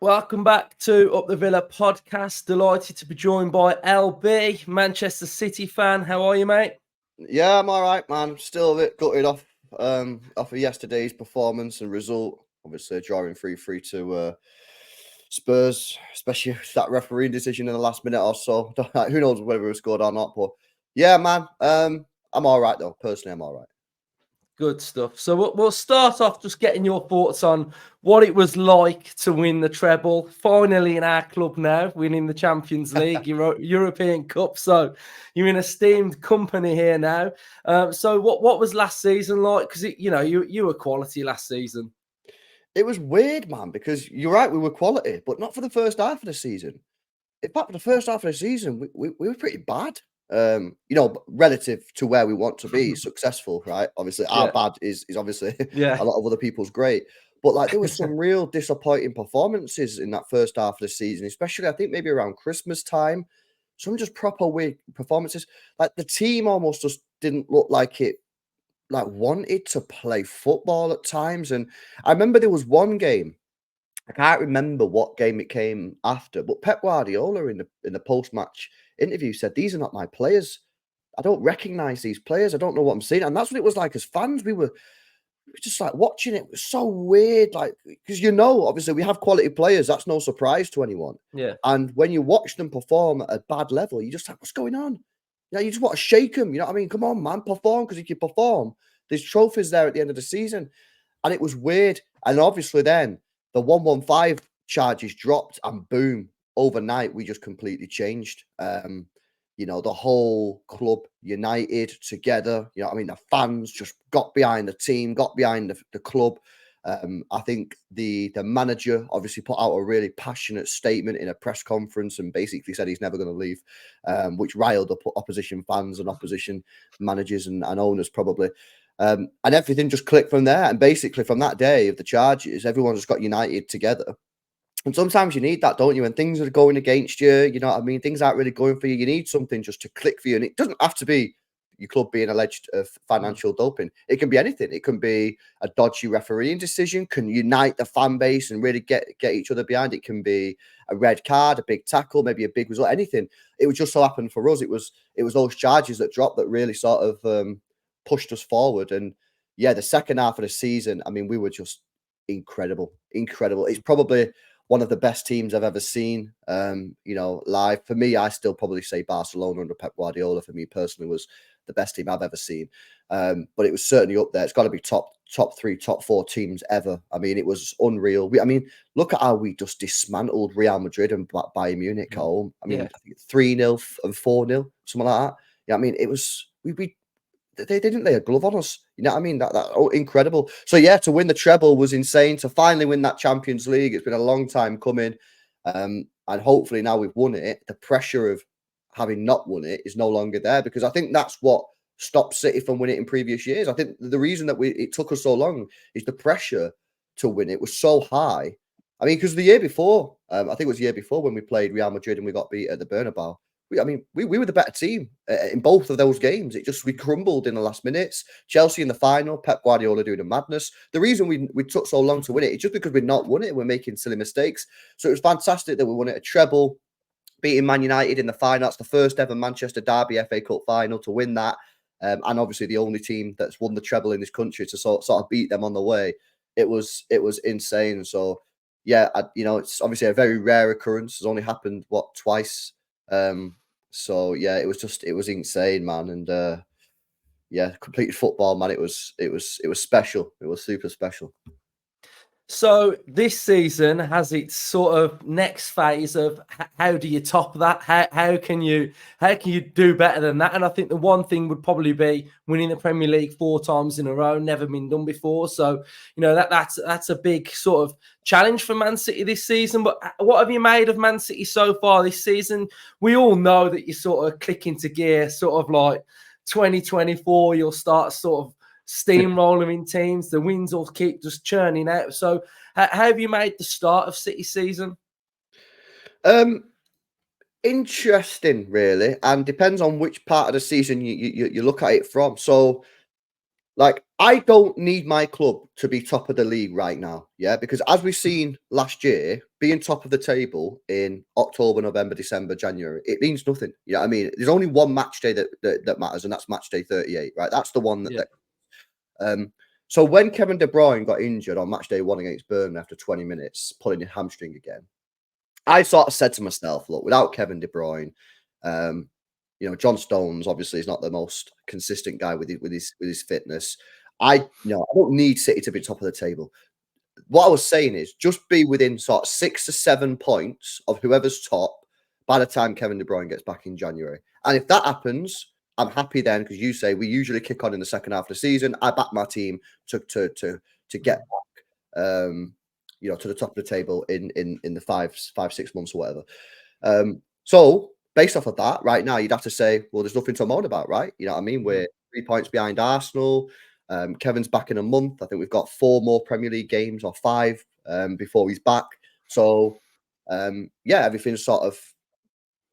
Welcome back to Up the Villa podcast. Delighted to be joined by LB, Manchester City fan. How are you, mate? Yeah, I'm all right, man. Still a bit gutted off of yesterday's performance and result. Obviously, drawing 3-3 to Spurs, especially that refereeing decision in the last minute or so. Who knows whether it was scored or not? But yeah, man. I'm all right though. Personally, I'm all right. Good stuff. So we'll start off just getting your thoughts on what it was like to win the treble. Finally in our club now, winning the Champions League, European Cup. So you're in esteemed company here now. So what was last season like? Because you were quality last season. It was weird, man, because you're right, we were quality, but not for the first half of the season. In fact, for the first half of the season, we were pretty bad. Relative to where we want to be successful, right? Obviously, our bad is obviously a lot of other people's great. But like there was some real disappointing performances in that first half of the season, especially I think maybe around Christmas time. Some just proper weak performances. Like the team almost just didn't look like it wanted to play football at times. And I remember there was one game. I can't remember what game it came after, but Pep Guardiola in the post match interview said, "These are not my players. I don't recognize these players. I don't know what I'm seeing." And that's what it was like as fans. We were just like watching it. It was so weird, like because obviously we have quality players. That's no surprise to anyone. Yeah. And when you watch them perform at a bad level, you just like, what's going on? You just want to shake them. You know what I mean? Come on, man, perform, because if you perform, there's trophies there at the end of the season. And it was weird. And obviously then the 115 charges dropped and boom, overnight we just completely changed. The whole club united together. You know what I mean? The fans just got behind the team, got behind the club. I think the manager obviously put out a really passionate statement in a press conference and basically said he's never going to leave, which riled up opposition fans and opposition managers and owners probably. And everything just clicked from there. And basically from that day of the charges, everyone just got united together. And sometimes you need that, don't you? When things are going against you, you know what I mean? Things aren't really going for you. You need something just to click for you. And it doesn't have to be your club being alleged of financial doping. It can be anything. It can be a dodgy refereeing decision, can unite the fan base and really get each other behind. It can be a red card, a big tackle, maybe a big result, anything. It would just so happen for us. It was those charges that dropped that really sort of pushed us forward. And yeah, the second half of the season, I mean, we were just incredible. It's probably one of the best teams I've ever seen, live. For me, I still probably say Barcelona under Pep Guardiola, for me personally, was the best team I've ever seen. But it was certainly up there. It's got to be top 3, top 4 teams ever. I mean, it was unreal. Look at how we just dismantled Real Madrid and Bayern Munich at home. I think 3-0 and 4-0, something like that. Yeah, I mean, it was they didn't lay a glove on us. You know what I mean? That incredible. So yeah, to win the treble was insane. To finally win that Champions League, it's been a long time coming. And hopefully now we've won it. The pressure of having not won it is no longer there, because I think that's what stopped City from winning it in previous years. I think the reason that it took us so long is the pressure to win it was so high. I mean, because the year before, I think it was the year before when we played Real Madrid and we got beat at the Bernabeu. We were the better team in both of those games. We crumbled in the last minutes. Chelsea in the final, Pep Guardiola doing a madness. The reason we took so long to win it is just because we'd not won it. We're making silly mistakes. So it was fantastic that we won it a treble, beating Man United in the final. That's the first ever Manchester Derby FA Cup final to win that. And obviously the only team that's won the treble in this country to sort of beat them on the way. It was insane. So yeah, it's obviously a very rare occurrence. It's only happened twice. So yeah, it was insane, man. And completed football, man. It was special. It was super special. So this season has its sort of next phase of how do you top that? How can you do better than that? And I think the one thing would probably be winning the Premier League 4 times in a row, never been done before. So that's a big sort of challenge for Man City this season. But what have you made of Man City so far this season? We all know that you sort of click into gear, sort of like 2024. You'll start sort of steamrolling in teams, the wins will keep just churning out. So how have you made the start of City season? Interesting, really, and depends on which part of the season you look at it from. So Like, I don't need my club to be top of the league right now, yeah? Because as we've seen last year, being top of the table in October, November, December, January, it means nothing. You know what I mean? There's only one match day that matters, and that's match day 38, right? That's the one Yeah. so when Kevin De Bruyne got injured on match day 1 against Burnley after 20 minutes, pulling his hamstring again, I sort of said to myself, look, without Kevin De Bruyne, John Stones obviously is not the most consistent guy with his fitness. I don't need City to be top of the table. What I was saying is just be within sort of 6 to 7 points of whoever's top by the time Kevin De Bruyne gets back in January. And if that happens, I'm happy then, because you say we usually kick on in the second half of the season. I back my team to get back, to the top of the table in the 5-6 months or whatever. So based off of that, right now you'd have to say, well, there's nothing to moan about, right? You know what I mean? We're 3 points behind Arsenal. Kevin's back in a month. I think we've got 4 more Premier League games or 5 before he's back. So everything's sort of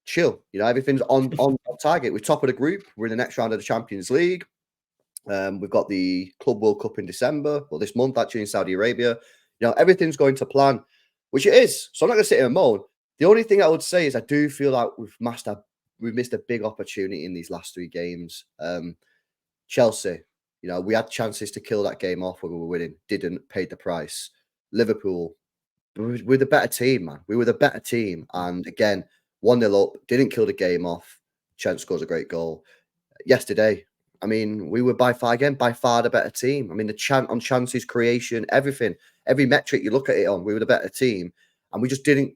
chill. Everything's on target. We're top of the group. We're in the next round of the Champions League. We've got the Club World Cup in December, or this month actually, in Saudi Arabia. Everything's going to plan, which it is. So I'm not going to sit here and moan. The only thing I would say is I do feel like we've missed a big opportunity in these last 3 games. Chelsea, we had chances to kill that game off when we were winning, didn't, paid the price. Liverpool, we're the better team, man. We were the better team. And again, 1-0 up, didn't kill the game off. Trent scores a great goal. Yesterday, I mean, we were by far the better team. I mean, on chances, creation, everything, every metric you look at it on, we were the better team. And we just didn't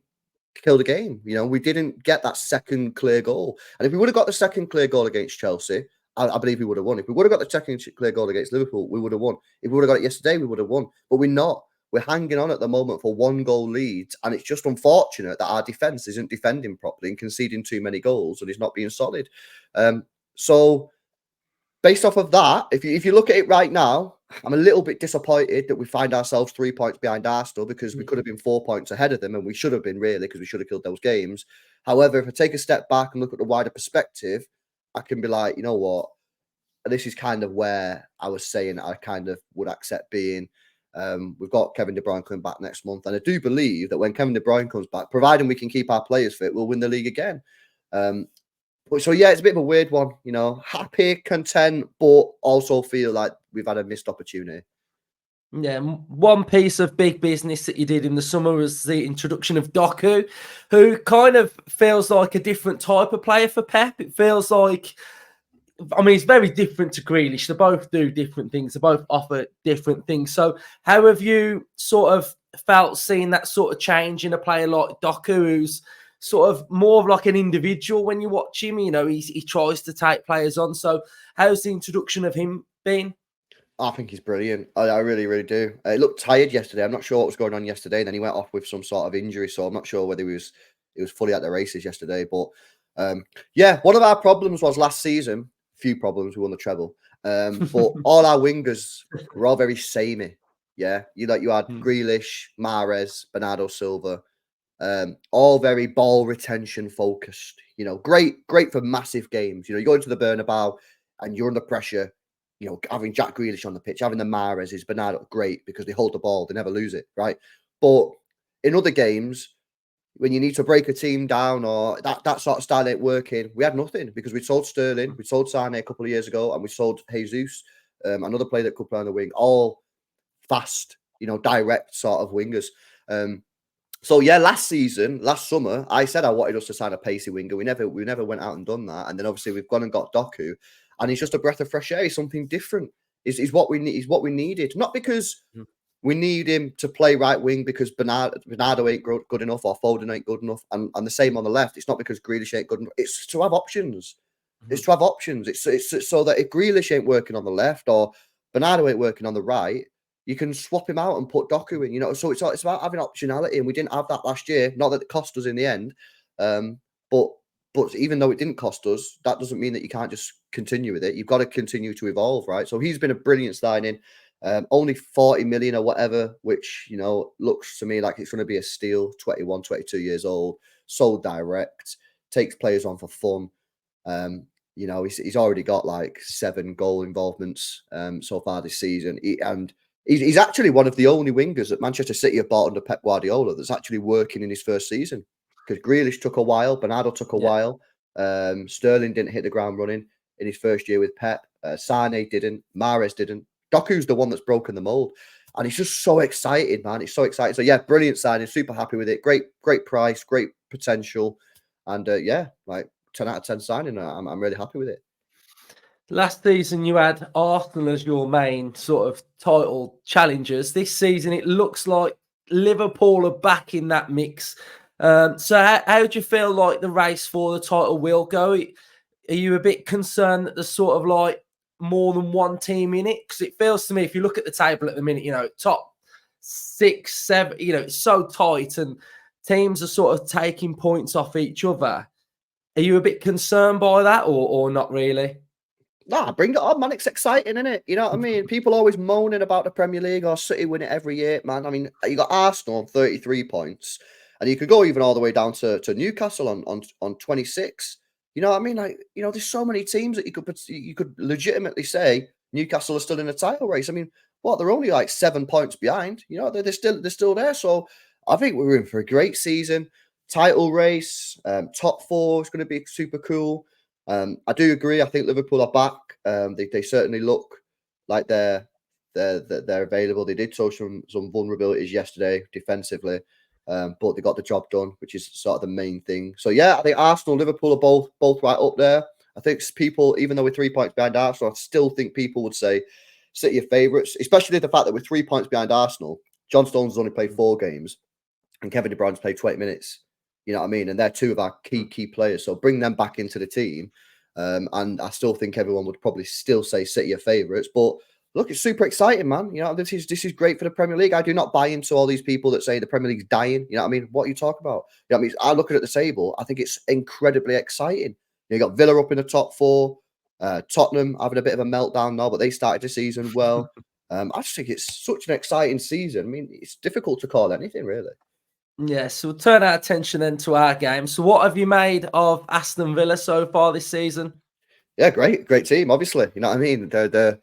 kill the game. We didn't get that second clear goal. And if we would have got the second clear goal against Chelsea, I believe we would have won. If we would have got the second clear goal against Liverpool, we would have won. If we would have got it yesterday, we would have won. But we're not. We're hanging on at the moment for 1 goal leads. And it's just unfortunate that our defence isn't defending properly and conceding too many goals and is not being solid. So based off of that, if you look at it right now, I'm a little bit disappointed that we find ourselves 3 points behind Arsenal, because we could have been 4 points ahead of them, and we should have been, really, because we should have killed those games. However, if I take a step back and look at the wider perspective, I can be like, you know what? This is kind of where I was saying I kind of would accept being. We've got Kevin De Bruyne coming back next month, and I do believe that when Kevin De Bruyne comes back, providing we can keep our players fit, we'll win the league again. So yeah, it's a bit of a weird one, happy, content, but also feel like we've had a missed opportunity. Yeah, one piece of big business that you did in the summer was the introduction of Doku, who kind of feels like a different type of player for Pep. It feels like, I mean, it's very different to Grealish. They both do different things. They both offer different things. So how have you sort of felt seeing that sort of change in a player like Doku, who's sort of more of like an individual when you watch him? He tries to take players on. So how's the introduction of him been? I think he's brilliant. I really, really do. He looked tired yesterday. I'm not sure what was going on yesterday. And then he went off with some sort of injury, so I'm not sure whether he was fully at the races yesterday. But one of our problems was last season. Few problems. We won the treble. But all our wingers were all very samey. Yeah, you had Grealish, Mahrez, Bernardo Silva, all very ball retention focused. Great for massive games. You go into the Bernabeu and you're under pressure. Having Jack Grealish on the pitch, having the Mahrez is Bernardo, great, because they hold the ball, they never lose it, right? But in other games, when you need to break a team down or that sort of style ain't working, we had nothing, because we sold Sterling, we sold Sane a couple of years ago, and we sold Jesus, another player that could play on the wing, all fast, direct sort of wingers. So yeah, last summer, I said I wanted us to sign a pacey winger. We never went out and done that, and then obviously we've gone and got Doku. And he's just a breath of fresh air. He's something different. Is what we need. Is what we needed. Not because we need him to play right wing, because Bernardo ain't good enough, or Foden ain't good enough, and the same on the left. It's not because Grealish ain't good enough. It's to have options. It's to have options. It's so that if Grealish ain't working on the left, or Bernardo ain't working on the right, you can swap him out and put Doku in. So it's about having optionality, and we didn't have that last year. Not that it cost us in the end, but even though it didn't cost us, that doesn't mean that you can't just continue with it. You've got to continue to evolve, right? So he's been a brilliant signing. Only 40 million or whatever, which, looks to me like it's going to be a steal. 21, 22 years old, so direct, takes players on for fun. you know, he's already got like 7 goal involvements so far this season. He's actually one of the only wingers that Manchester City have bought under Pep Guardiola that's actually working in his first season. Because Grealish took a while, Bernardo took a while, Sterling didn't hit the ground running in his first year with Pep. Sane didn't, Mahrez didn't. Doku's the one that's broken the mold. And he's just so excited, man. He's so excited. So, yeah, brilliant signing. Super happy with it. Great price, great potential. And, yeah, like 10 out of 10 signing. I'm really happy with it. Last season, you had Arsenal as your main sort of title challengers. This season, it looks like Liverpool are back in that mix. So how do you feel like the race for the title will go? Are you a bit concerned that there's sort of like more than one team in it? Because it feels to me, if you look at the table at the minute, you know, top 6, 7, you know, it's so tight and teams are sort of taking points off each other. Are you a bit concerned by that or not really? Nah, bring it on, man. It's exciting, isn't it? You know what I mean? People always moaning about the Premier League or City win it every year, man. I mean, you got Arsenal on 33 points, and you could go even all the way down to Newcastle on 26. You know what I mean? Like, you know, there's so many teams that you could legitimately say Newcastle are still in a title race. I mean, what? They're only like 7 points behind. You know, they're still there. So I think we're in for a great season. Title race, top 4 is going to be super cool. I do agree. I think Liverpool are back. They certainly look like they're available. They did show some vulnerabilities yesterday defensively, but they got the job done, which is sort of the main thing. So yeah, I think Arsenal, Liverpool are both right up there. I think people, even though we're 3 points behind Arsenal, I still think people would say City are favourites, especially the fact that we're 3 points behind Arsenal. John Stones has only played 4 games, and Kevin De Bruyne's played 20 minutes. You know what I mean? And they're 2 of our key players. So bring them back into the team. And I still think everyone would probably still say City are favourites. But look, it's super exciting, man. You know, this is great for the Premier League. I do not buy into all these people that say the Premier League's dying. You know what I mean? What are you talking about? You know what I mean? I look at the table. I think it's incredibly exciting. You got Villa up in the top 4. Tottenham having a bit of a meltdown now, but they started the season well. I just think it's such an exciting season. I mean, it's difficult to call anything, really. Yeah, so we'll turn our attention then to our game. So what have you made of Aston Villa so far this season? Yeah, great team, obviously. You know what I mean? They're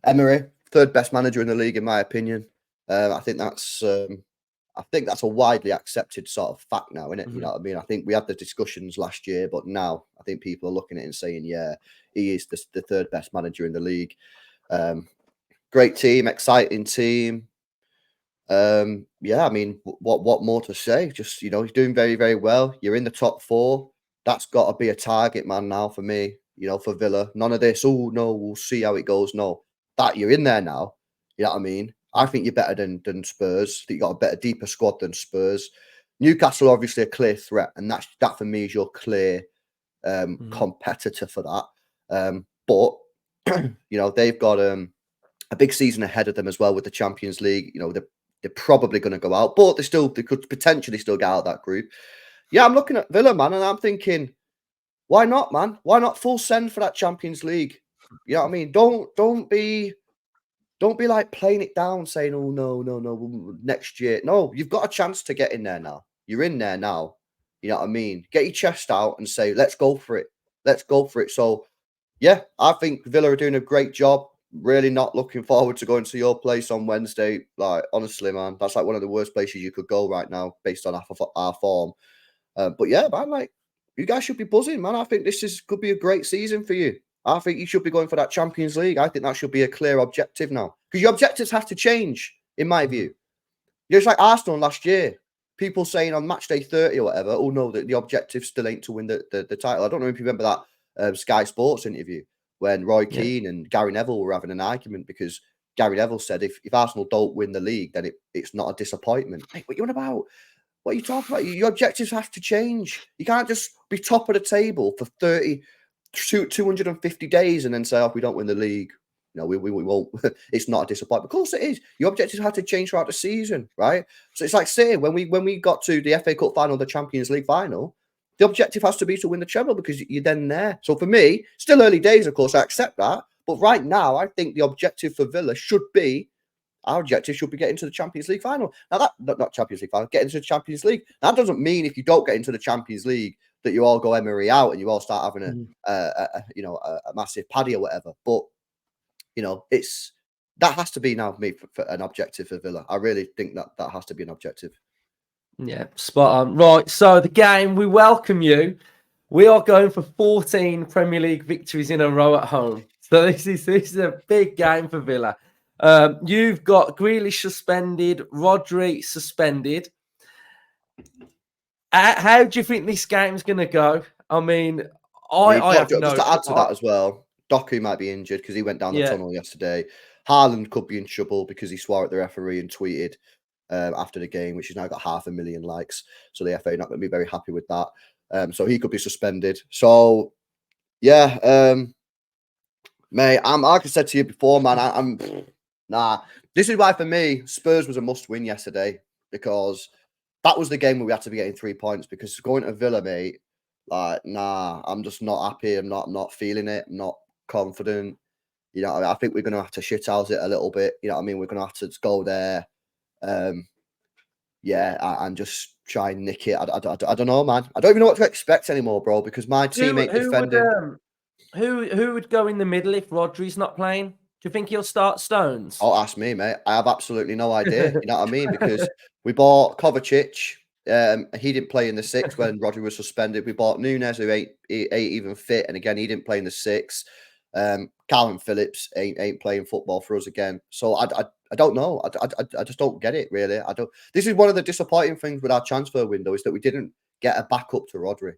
Emery, 3rd best manager in the league, in my opinion. I think that's a widely accepted sort of fact now, isn't it? You know what I mean? I think we had the discussions last year, but now I think people are looking at it and saying, yeah, he is the 3rd best manager in the league. Great team, exciting team. Yeah, I mean, what more to say? Just, you know, he's doing very, very well. You're in the top 4. That's got to be a target man now for me, you know, for Villa. None of this, oh no, we'll see how it goes. No, that you're in there now. You know what I mean? I think you're better than Spurs. I think you got a better, deeper squad than Spurs. Newcastle obviously a clear threat, and that for me is your clear competitor for that. But you know, they've got a big season ahead of them as well with the Champions League. You know, they're probably going to go out, but they could potentially still get out of that group. Yeah, I'm looking at Villa, man, and I'm thinking, why not, man? Why not full send for that Champions League? You know what I mean? Don't be like playing it down, saying, oh no, next year. No, you've got a chance to get in there now. You're in there now. You know what I mean? Get your chest out and say, let's go for it. Let's go for it. So yeah, I think Villa are doing a great job. Really not looking forward to going to your place on Wednesday. Like, honestly, man, that's like one of the worst places you could go right now based on our form. But yeah, man, like, you guys should be buzzing, man. I think could be a great season for you. I think you should be going for that Champions League. I think that should be a clear objective now. Because your objectives have to change, in my view. It's like Arsenal last year. People saying on match day 30 or whatever, oh no, the objective still ain't to win the title. I don't know if you remember that Sky Sports interview when Roy Keane and Gary Neville were having an argument because Gary Neville said if Arsenal don't win the league, then it's not a disappointment. Hey, what are you on about? What are you talking about? Your objectives have to change. You can't just be top of the table for 250 days and then say, oh, if we don't win the league, no, we won't. It's not a disappointment. Of course it is. Your objectives have to change throughout the season, right? So it's like saying when we got to the FA Cup final, the Champions League final, the objective has to be to win the treble because you're then there. So for me, still early days, of course, I accept that. But right now, I think the objective for Villa should be, our objective should be getting to the Champions League final. Now, not Champions League final, getting to the Champions League. That doesn't mean if you don't get into the Champions League that you all go Emery out and you all start having a massive paddy or whatever. But that has to be now for me for an objective for Villa. I really think that has to be an objective. Yeah, spot on. Right, so the game, we welcome you. We are going for 14 Premier League victories in a row at home. So this is a big game for Villa. You've got Grealish suspended, Rodri suspended. How do you think this game's going to go? I mean, I have just no... to add to that as well, Doku might be injured because he went down the tunnel yesterday. Haaland could be in trouble because he swore at the referee and tweeted after the game, which has now got 500,000 likes. So the FA not going to be very happy with that. So he could be suspended. So yeah, mate, like I said to you before, man, nah. This is why for me, Spurs was a must-win yesterday, because that was the game where we had to be getting 3 points. Because going to Villa, mate, like, nah, I'm just not happy. I'm not feeling it. I'm not confident. You know what I mean? I think we're going to have to shithouse it a little bit. You know what I mean? We're going to have to go there. And just try and nick it. I don't know, man. I don't even know what to expect anymore, bro, because my teammate defending... Who would go in the middle if Rodri's not playing? Do you think he'll start Stones? Oh, ask me, mate. I have absolutely no idea. You know what I mean? Because we bought Kovacic. He didn't play in the 6 when Rodri was suspended. We bought Nunes, who ain't even fit, and again, he didn't play in the 6. Calvin Phillips ain't playing football for us again. So I don't know. I just don't get it, really. I don't. This is one of the disappointing things with our transfer window, is that we didn't get a backup to Rodri.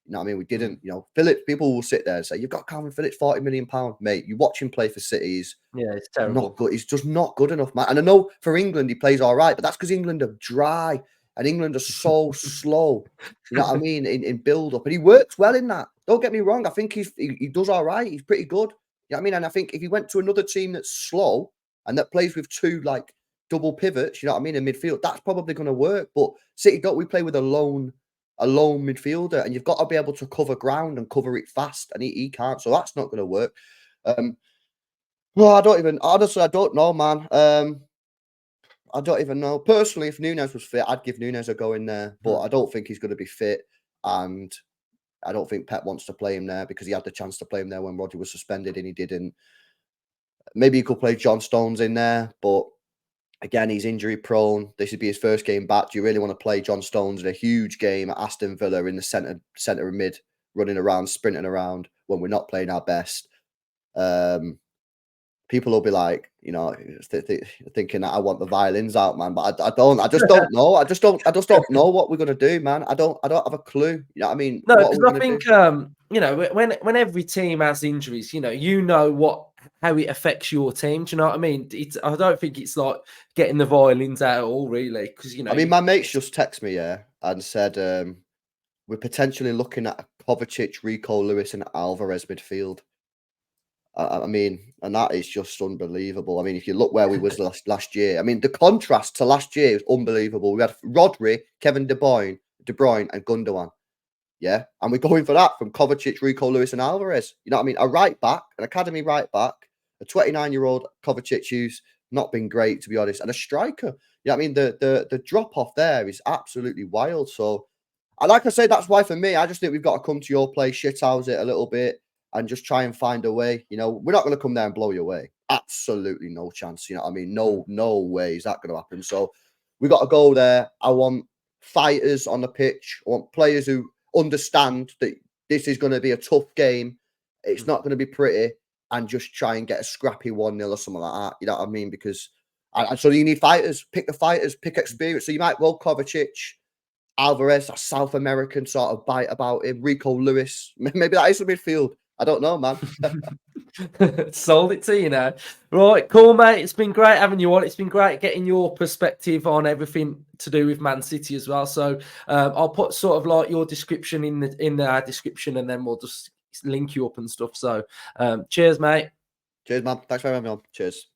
You know what I mean? We didn't. You know, Phillips. People will sit there and say, "You've got Calvin Phillips, £40 million, mate. You watch him play for City. It's terrible. Not good. He's just not good enough, man." And I know for England he plays all right, but that's because England are dry and England are so slow. You know what I mean? In build up, and he works well in that. Don't get me wrong. I think he does all right. He's pretty good. You know what I mean? And I think if he went to another team that's slow and that plays with 2 like double pivots, you know what I mean, in midfield, that's probably going to work. But City we play with a lone midfielder, and you've got to be able to cover ground and cover it fast, and he can't. So that's not going to work. Well, I don't know, man. I don't even know. Personally, if Nunes was fit, I'd give Nunes a go in there, but I don't think he's going to be fit, and I don't think Pep wants to play him there because he had the chance to play him there when Rodri was suspended and he didn't. Maybe he could play John Stones in there, but again, he's injury prone. This would be his first game back. Do you really want to play John Stones in a huge game at Aston Villa in the centre of mid, running around, sprinting around when we're not playing our best? People will be like, you know, thinking that I want the violins out, man. But I don't. I just don't know. I just don't know what we're gonna do, man. I don't have a clue. You know what I mean? No, because I think you know, when every team has injuries, you know how it affects your team. Do you know what I mean? I don't think it's like getting the violins out at all, really. Because I mean, my mates just texted me, and said we're potentially looking at a Kovacic, Rico Lewis, and Alvarez midfield. I mean, and that is just unbelievable. I mean, if you look where we was last year, I mean, the contrast to last year is unbelievable. We had Rodri, Kevin De Bruyne, and Gundogan. Yeah, and we're going for that from Kovacic, Rico Lewis, and Alvarez. You know what I mean? A right back, an academy right back, a 29-year-old Kovacic who's not been great, to be honest, and a striker. You know what I mean? The drop off there is absolutely wild. So, like I say, that's why for me, I just think we've got to come to your place, shithouse it a little bit, and just try and find a way. You know, we're not going to come there and blow you away. Absolutely no chance. You know what I mean? No way is that going to happen. So we got to go there. I want fighters on the pitch. I want players who understand that this is going to be a tough game. It's not going to be pretty, and just try and get a scrappy 1-0 or something like that. You know what I mean? Because so you need fighters. Pick the fighters. Pick experience. So you might go Kovacic, Alvarez, a South American sort of bite about him. Rico Lewis. Maybe that is the midfield. I don't know, man. Sold it to you now. Right, cool, mate. It's been great having you on. It's been great getting your perspective on everything to do with Man City as well. So I'll put sort of like your description in the description, and then we'll just link you up and stuff. So cheers, mate. Cheers, man. Thanks for having me on. Cheers.